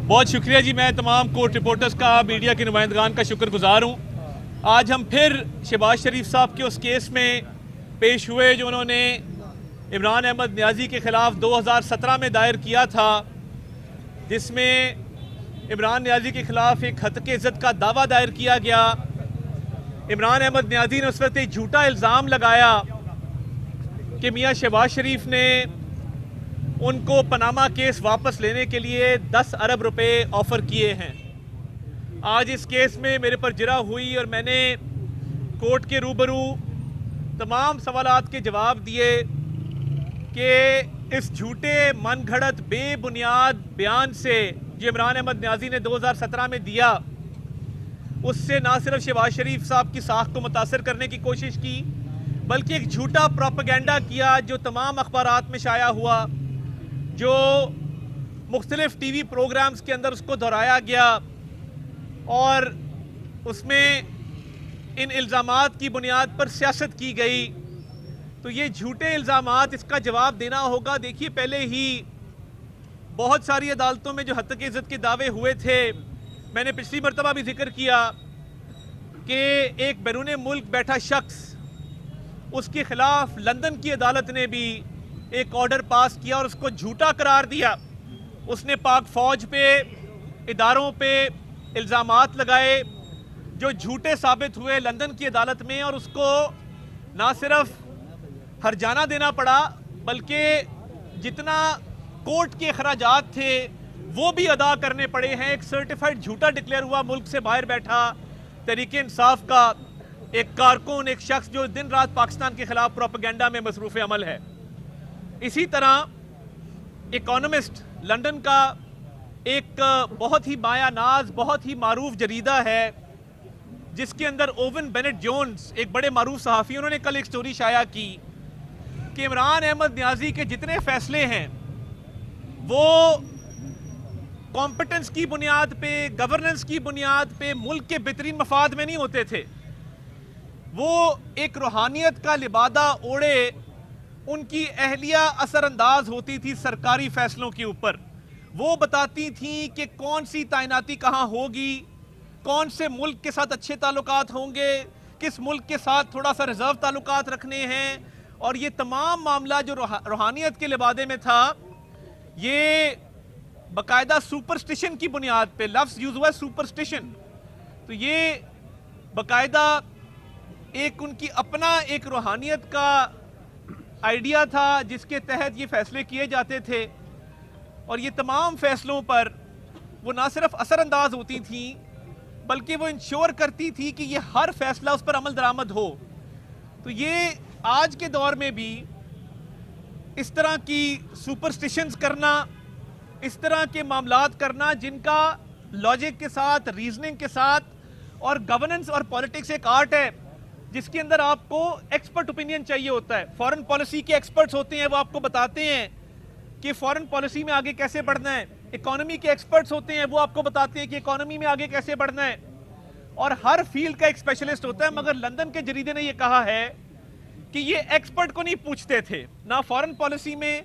بہت شکریہ جی. میں تمام کورٹ رپورٹرز کا، میڈیا کے نمائندگان کا شکر گزار ہوں. آج ہم پھر شہباز شریف صاحب کے اس کیس میں پیش ہوئے جو انہوں نے عمران احمد نیازی کے خلاف 2017 میں دائر کیا تھا، جس میں عمران نیازی کے خلاف ایک ہتک عزت کا دعویٰ دائر کیا گیا. عمران احمد نیازی نے اس وقت ایک جھوٹا الزام لگایا کہ میاں شہباز شریف نے ان کو پاناما کیس واپس لینے کے لیے 10 ارب روپے آفر کیے ہیں. آج اس کیس میں میرے پر جرح ہوئی اور میں نے کورٹ کے روبرو تمام سوالات کے جواب دیے کہ اس جھوٹے من گھڑت بے بنیاد بیان سے جو عمران احمد نیازی نے 2017 میں دیا، اس سے نہ صرف شہباز شریف صاحب کی ساکھ کو متاثر کرنے کی کوشش کی، بلکہ ایک جھوٹا پروپیگنڈا کیا جو تمام اخبارات میں شائع ہوا، جو مختلف ٹی وی پروگرامز کے اندر اس کو دہرایا گیا اور اس میں ان الزامات کی بنیاد پر سیاست کی گئی. تو یہ جھوٹے الزامات، اس کا جواب دینا ہوگا. دیکھیے، پہلے ہی بہت ساری عدالتوں میں جو ہتک عزت کے دعوے ہوئے تھے، میں نے پچھلی مرتبہ بھی ذکر کیا کہ ایک بیرون ملک بیٹھا شخص، اس کے خلاف لندن کی عدالت نے بھی ایک آرڈر پاس کیا اور اس کو جھوٹا قرار دیا. اس نے پاک فوج پہ، اداروں پہ الزامات لگائے جو جھوٹے ثابت ہوئے لندن کی عدالت میں، اور اس کو نہ صرف ہرجانہ دینا پڑا بلکہ جتنا کورٹ کے اخراجات تھے وہ بھی ادا کرنے پڑے ہیں. ایک سرٹیفائیڈ جھوٹا ڈکلیئر ہوا ملک سے باہر بیٹھا تحریک انصاف کا ایک کارکن، ایک شخص جو دن رات پاکستان کے خلاف پروپیگنڈا میں مصروف عمل ہے. اسی طرح اکانومسٹ لندن کا ایک بہت ہی مایہ ناز، بہت ہی معروف جریدہ ہے جس کے اندر اوون بینٹ جونز، ایک بڑے معروف صحافی، انہوں نے کل ایک سٹوری شائع کی کہ عمران احمد نیازی کے جتنے فیصلے ہیں وہ کمپٹنس کی بنیاد پہ، گورننس کی بنیاد پہ، ملک کے بہترین مفاد میں نہیں ہوتے تھے. وہ ایک روحانیت کا لبادہ اوڑے ان کی اہلیہ اثر انداز ہوتی تھی سرکاری فیصلوں کے اوپر. وہ بتاتی تھیں کہ کون سی تعیناتی کہاں ہوگی، کون سے ملک کے ساتھ اچھے تعلقات ہوں گے، کس ملک کے ساتھ تھوڑا سا ریزرو تعلقات رکھنے ہیں. اور یہ تمام معاملہ جو روحانیت کے لبادے میں تھا، یہ باقاعدہ سپرسٹیشن کی بنیاد پہ، لفظ یوز ہوا ہے سپرسٹیشن، تو یہ باقاعدہ ایک ان کی اپنا ایک روحانیت کا آئیڈیا تھا جس کے تحت یہ فیصلے کیے جاتے تھے. اور یہ تمام فیصلوں پر وہ نہ صرف اثر انداز ہوتی تھیں بلکہ وہ انشور کرتی تھی کہ یہ ہر فیصلہ اس پر عمل درآمد ہو. تو یہ آج کے دور میں بھی اس طرح کی سپرسٹیشنز کرنا، اس طرح کے معاملات کرنا جن کا لاجک کے ساتھ، ریزننگ کے ساتھ، اور گورننس اور پولیٹکس ایک آرٹ ہے جس کے اندر آپ کو ایکسپرٹ اوپینین چاہیے ہوتا ہے. فورن پالیسی کے ایکسپرٹس ہوتے ہیں، وہ آپ کو بتاتے ہیں کہ فورن پالیسی میں آگے کیسے بڑھنا ہے. اکانومی کے ایکسپرٹس ہوتے ہیں، وہ آپ کو بتاتے ہیں کہ اکانومی میں آگے کیسے بڑھنا ہے. اور ہر فیلڈ کا ایک اسپیشلسٹ ہوتا ہے. مگر لندن کے جریدے نے یہ کہا ہے کہ یہ ایکسپرٹ کو نہیں پوچھتے تھے، نہ فورن پالیسی میں،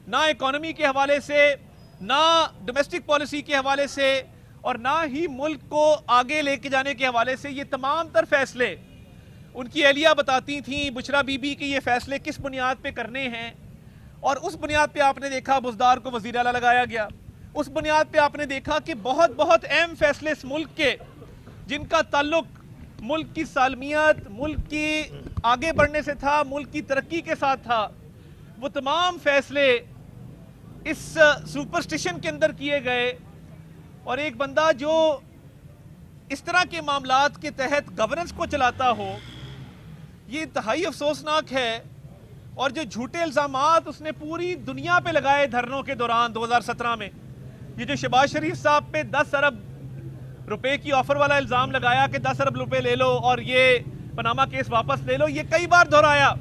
نہ اکانومی کے حوالے سے، نہ ڈومیسٹک پالیسی کے حوالے سے، اور نہ ہی ملک کو آگے لے کے جانے کے حوالے سے. یہ تمام تر فیصلے ان کی اہلیہ بتاتی تھیں، بشرا بی بی، کہ یہ فیصلے کس بنیاد پہ کرنے ہیں. اور اس بنیاد پہ آپ نے دیکھا بزدار کو وزیر اعلیٰ لگایا گیا. اس بنیاد پہ آپ نے دیکھا کہ بہت بہت اہم فیصلے اس ملک کے، جن کا تعلق ملک کی سالمیت، ملک کی آگے بڑھنے سے تھا، ملک کی ترقی کے ساتھ تھا، وہ تمام فیصلے اس سپرسٹیشن کے اندر کیے گئے. اور ایک بندہ جو اس طرح کے معاملات کے تحت گورننس کو چلاتا ہو، یہ انتہائی افسوسناک ہے. اور جو جھوٹے الزامات اس نے پوری دنیا پہ لگائے دھرنوں کے دوران 2017 میں، یہ جو شہباز شریف صاحب پہ 10 ارب روپے کی آفر والا الزام لگایا کہ 10 ارب روپے لے لو اور یہ پاناما کیس واپس لے لو، یہ کئی بار دہرایا.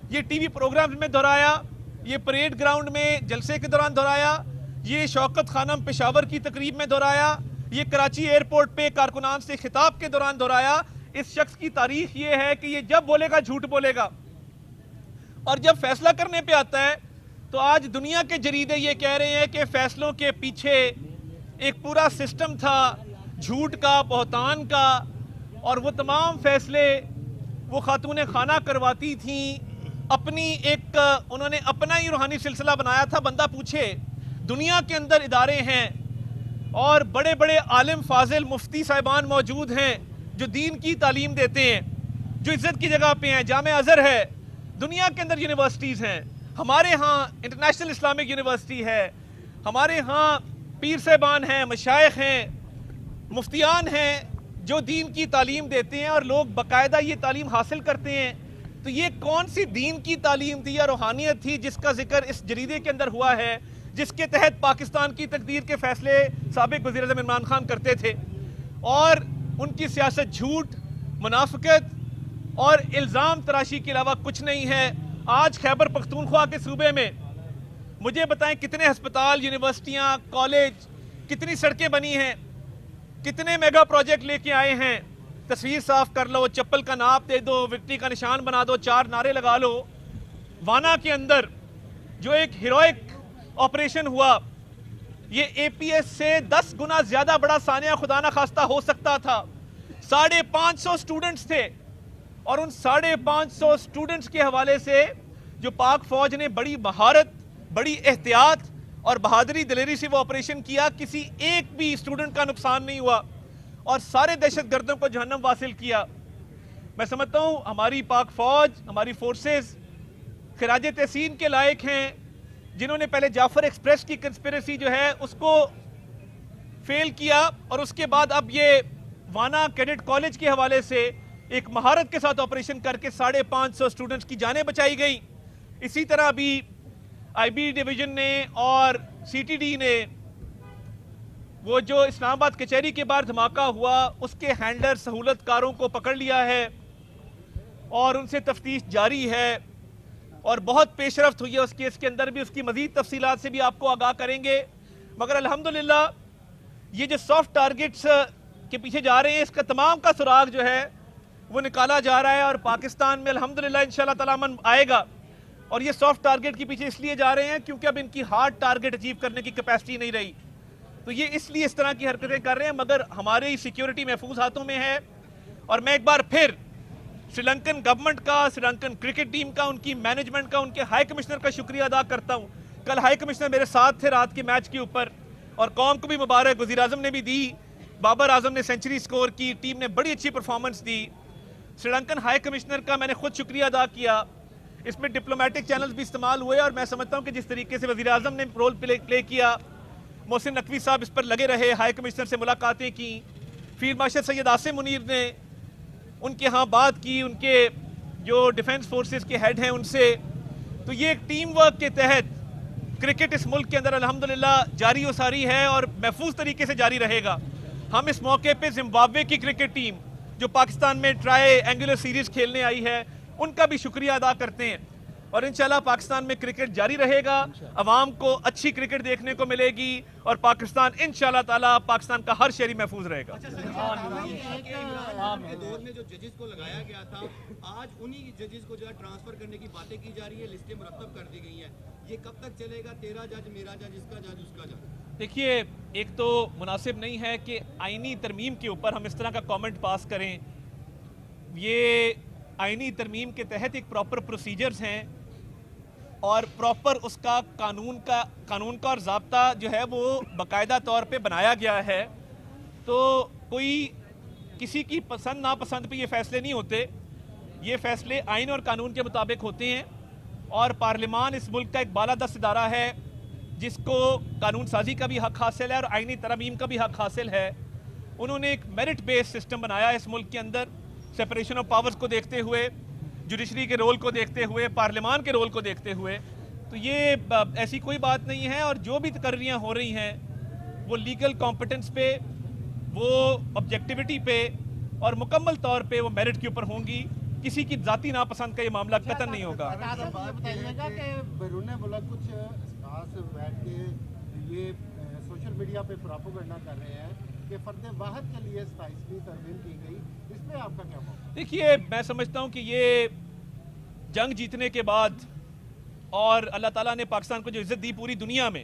یہ ٹی وی پروگرامز میں دہرایا، یہ پریڈ گراؤنڈ میں جلسے کے دوران دہرایا، یہ شوکت خانم پشاور کی تقریب میں دہرایا، یہ کراچی ایئرپورٹ پہ کارکنان سے خطاب کے دوران دہرایا. اس شخص کی تاریخ یہ ہے کہ یہ جب بولے گا جھوٹ بولے گا، اور جب فیصلہ کرنے پہ آتا ہے تو آج دنیا کے جریدے یہ کہہ رہے ہیں کہ فیصلوں کے پیچھے ایک پورا سسٹم تھا جھوٹ کا، بہتان کا، اور وہ تمام فیصلے وہ خاتون خانہ کرواتی تھیں اپنی ایک انہوں نے اپنا ہی روحانی سلسلہ بنایا تھا. بندہ پوچھے دنیا کے اندر ادارے ہیں اور بڑے بڑے عالم فاضل مفتی صاحبان موجود ہیں جو دین کی تعلیم دیتے ہیں، جو عزت کی جگہ پہ ہیں. جامعہ ازہر ہے، دنیا کے اندر یونیورسٹیز ہیں، ہمارے ہاں انٹرنیشنل اسلامک یونیورسٹی ہے، ہمارے ہاں پیر صاحبان ہیں، مشائخ ہیں، مفتیان ہیں جو دین کی تعلیم دیتے ہیں اور لوگ باقاعدہ یہ تعلیم حاصل کرتے ہیں. تو یہ کون سی دین کی تعلیم تھی یا روحانیت تھی جس کا ذکر اس جریدے کے اندر ہوا ہے، جس کے تحت پاکستان کی تقدیر کے فیصلے سابق وزیر اعظم عمران خان کرتے تھے؟ اور ان کی سیاست جھوٹ، منافقت اور الزام تراشی کے علاوہ کچھ نہیں ہے. آج خیبر پختونخوا کے صوبے میں مجھے بتائیں کتنے ہسپتال، یونیورسٹیاں، کالج، کتنی سڑکیں بنی ہیں، کتنے میگا پروجیکٹ لے کے آئے ہیں. تصویر صاف کر لو، چپل کا ناپ دے دو، وکٹری کا نشان بنا دو، 4 نعرے لگا لو. وانا کے اندر جو ایک ہیروئک آپریشن ہوا، یہ اے پی ایس سے 10 گنا زیادہ بڑا سانحہ خدا نہ خواستہ ہو سکتا تھا. 550 سٹوڈنٹس تھے اور ان 550 سٹوڈنٹس کے حوالے سے جو پاک فوج نے بڑی مہارت، بڑی احتیاط اور بہادری دلیری سے وہ آپریشن کیا، کسی ایک بھی سٹوڈنٹ کا نقصان نہیں ہوا اور سارے دہشت گردوں کو جہنم واصل کیا. میں سمجھتا ہوں ہماری پاک فوج، ہماری فورسز خراج تحسین کے لائق ہیں، جنہوں نے پہلے جعفر ایکسپریس کی کنسپیریسی جو ہے اس کو فیل کیا اور اس کے بعد اب یہ وانا کیڈٹ کالج کے حوالے سے ایک مہارت کے ساتھ آپریشن کر کے 550 سٹوڈنٹس کی جانیں بچائی گئی. اسی طرح بھی آئی بی ڈویژن نے اور سی ٹی ڈی نے وہ جو اسلام آباد کچہری کے باہر دھماکہ ہوا اس کے ہینڈلر سہولت کاروں کو پکڑ لیا ہے اور ان سے تفتیش جاری ہے اور بہت پیش رفت ہوئی ہے اس کیس کے اندر بھی. اس کی مزید تفصیلات سے بھی آپ کو آگاہ کریں گے. مگر الحمدللہ یہ جو سافٹ ٹارگٹس کے پیچھے جا رہے ہیں اس کا تمام کا سراغ جو ہے وہ نکالا جا رہا ہے اور پاکستان میں الحمدللہ انشاءاللہ تعالی امن آئے گا. اور یہ سافٹ ٹارگٹ کے پیچھے اس لیے جا رہے ہیں کیونکہ اب ان کی ہارڈ ٹارگٹ اچیو کرنے کی کیپیسٹی نہیں رہی، تو یہ اس لیے اس طرح کی حرکتیں کر رہے ہیں. مگر ہماری سیکیورٹی محفوظ ہاتھوں میں ہے. اور میں ایک بار پھر سری لنکن گورنمنٹ کا، سری لنکن کرکٹ ٹیم کا، ان کی مینجمنٹ کا، ان کے ہائی کمشنر کا شکریہ ادا کرتا ہوں. کل ہائی کمشنر میرے ساتھ تھے رات کے میچ کے اوپر اور قوم کو بھی مبارک، وزیر اعظم نے بھی دی، بابر اعظم نے سینچری سکور کی، ٹیم نے بڑی اچھی پرفارمنس دی. سری لنکن ہائی کمشنر کا میں نے خود شکریہ ادا کیا. اس میں ڈپلومیٹک چینلز بھی استعمال ہوئے اور میں سمجھتا ہوں کہ جس طریقے سے وزیر اعظم نے رول پلے کیا، محسن نقوی صاحب اس پر لگے رہے، ہائی کمشنر سے ملاقاتیں کی، فیلڈ مارشل سید عاصم منیر نے ان کے ہاں بات کی، ان کے جو ڈیفنس فورسز کے ہیڈ ہیں ان سے. تو یہ ایک ٹیم ورک کے تحت کرکٹ اس ملک کے اندر الحمدللہ جاری و ساری ہے اور محفوظ طریقے سے جاری رہے گا. ہم اس موقع پہ زمبابوے کی کرکٹ ٹیم جو پاکستان میں ٹرائی اینگولر سیریز کھیلنے آئی ہے ان کا بھی شکریہ ادا کرتے ہیں اور انشاءاللہ پاکستان میں کرکٹ جاری رہے گا. عوام کو اچھی کرکٹ دیکھنے کو ملے گی اور پاکستان انشاءاللہ تعالی پاکستان کا ہر شہری محفوظ رہے گا. کے دور میں جو ججز کو لگایا گیا تھا آج انہی ججز کو جو ہے ٹرانسفر کرنے کی باتیں کی جا رہی ہے، لسٹیں مرتب کر دی گئی ہیں. یہ کب تک چلے گا؟ تیرا جج، میرا جج، اس کا جج، اس کا جج. دیکھیے ایک تو مناسب نہیں ہے کہ آئینی ترمیم کے اوپر ہم اس طرح کا کامنٹ پاس کریں. یہ آئینی ترمیم کے تحت ایک پراپر پروسیجرز ہیں اور پراپر اس کا قانون کا اور ضابطہ جو ہے وہ باقاعدہ طور پہ بنایا گیا ہے. تو کوئی کسی کی پسند ناپسند پہ یہ فیصلے نہیں ہوتے، یہ فیصلے آئین اور قانون کے مطابق ہوتے ہیں اور پارلیمان اس ملک کا ایک بالادست ادارہ ہے جس کو قانون سازی کا بھی حق حاصل ہے اور آئینی ترمیم کا بھی حق حاصل ہے. انہوں نے ایک میرٹ بیس سسٹم بنایا ہے اس ملک کے اندر، سیپریشن آف پاورز کو دیکھتے ہوئے، جوڈیشری کے رول کو دیکھتے ہوئے، پارلیمان کے رول کو دیکھتے ہوئے. تو یہ ایسی کوئی بات نہیں ہے اور جو بھی تقرریاں ہو رہی ہیں وہ لیگل کمپٹنس پہ، وہ آبجیکٹیوٹی پہ اور مکمل طور پہ وہ میرٹ کے اوپر ہوں گی. کسی کی ذاتی ناپسند کا یہ معاملہ قطعاً نہیں ہوگا. بتائیے گا کہ بیرون ملک کچھ خاص بیٹھ کے یہ سوشل میڈیا پہ پروپیگنڈا کر رہے ہیں کہ فرد واحد کے لیے 27ویں ترمیم کی گئی، اس پہ آپ کا کیا موقع؟ دیکھیے میں سمجھتا ہوں کہ یہ جنگ جیتنے کے بعد اور اللہ تعالیٰ نے پاکستان کو جو عزت دی پوری دنیا میں،